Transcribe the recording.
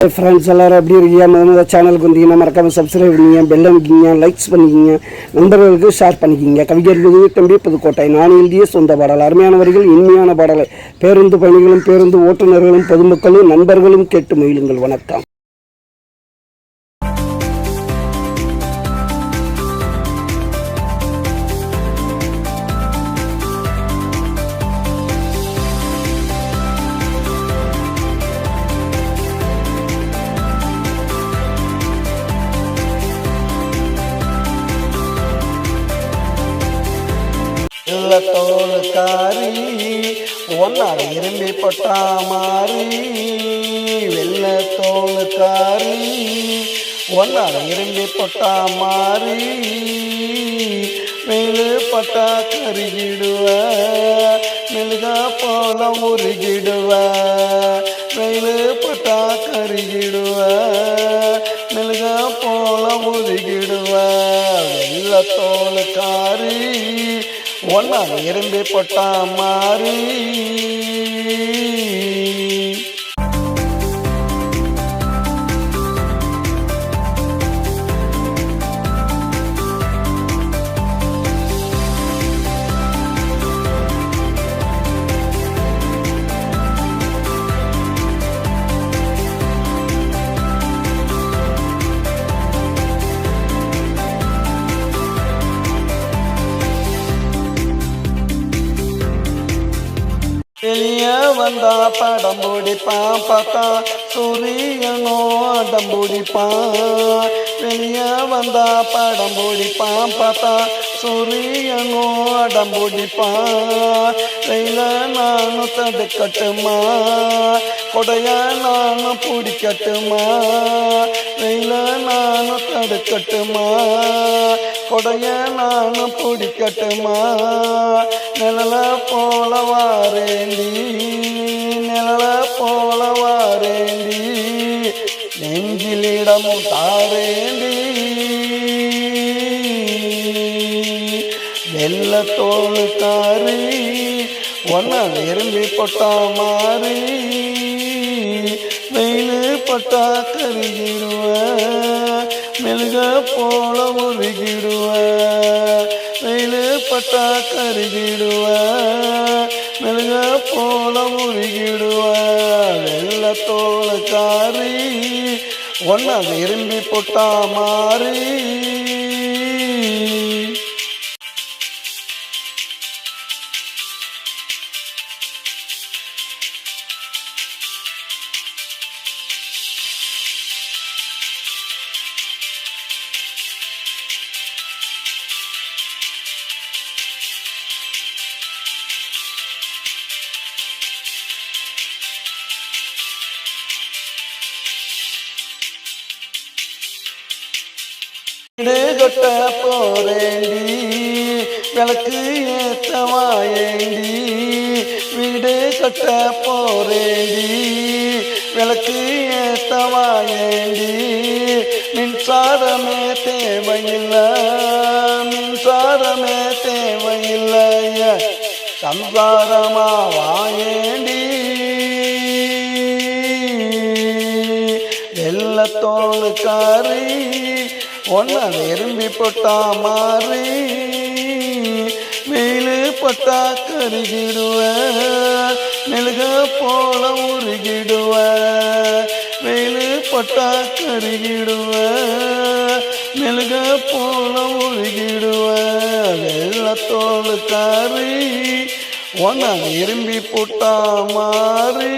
Friends எல்லோரும் எப்படி இருக்கீங்க? முதல்ல சேனலுக்கு வந்தீங்கன்னா மறக்காமல் சப்ஸ்கிரைப் பண்ணிங்க, பெல் அமைக்கிங்க, லைக்ஸ் பண்ணிக்கிங்க, நண்பர்களுக்கு ஷேர் பண்ணிக்கிங்க. கவிஞர் தம்பி புதுக்கோட்டை. நான் எழுதிய சொந்த பாடல். அருமையான வரிகள், இனிமையான பாடலை பேருந்து பயணிகளும் பேருந்து ஓட்டுநர்களும் பொதுமக்களும் நண்பர்களும் கேட்டு மகிழுங்கள். வணக்கம். தோளுக்காரி ஒன்னாடு இரும்பி பட்டா மாறி, வெள்ள தோளுக்காரி ஒன்னாடு இரும்பி பட்டா மாறி, வெள்ளு பட்டா கருகிடுவ, மெழுகா போல உருகிடுவ, வெள்ளு பட்டா கருகிடுவ, மெழுகா போல உருகிடுவ, வெள்ள தோளுக்காரி ஒன்னா இரும்பி போட்டா மாறி. வெளிய வந்தா படம் பிடிப்பான், பார்த்தா சூரியனோ அடம் பிடிப்பான். வெளிய வந்தா படம் பிடிப்பான், பார்த்தா சூரியனோ அடம் பிடிப்பான். வெயில நானும் தடுக்கட்டுமா, கொடைய நானும் பிடிக்கட்டுமா, வெயில நானும் தடுக்கட்டுமா, கொடைய நானும் பிடிக்கட்டுமா, நிழல போல வாரேண்டி, நிழல போல வாரேண்டி, நெஞ்சிலிடமும் தாரேண்டி, வெள்ள தோளுக்காரி ஒன்ன விரும்பி போட்டா மாறி, வெயிலு பட்டா கருகிடுவ, மெழுக போல உருகிடுவ, வெயிலு பட்டா கருகிடுவ, மெழுக போல உருகிடுவ, வெள்ள தோளுக்காரி ஒன்ன விரும்பி போட்டா மாறி. வீடு கொட்ட போறேண்டி, விளக்கு ஏத்தவாயேண்டி, வீடு கட்ட போறேண்டி, விளக்கு ஏத்தவாயேண்டி, மின்சாரமே தேவையில்லை, மின்சாரமே தேவையில்லைய, சம்சாரமா வாயேண்டி, வெள்ள தோளுக்காரி ஒன்ன விரும்பி போட்டா மாறி, வெயிலு பட்டா கருகிடுவ, மெழுக போல உருகிடுவ, வெயிலு பட்டா கருகிடுவ, மெழுக போல உருகிடுவ, வெள்ள தோளுக்காரி ஒன்ன விரும்பி போட்டா மாறி.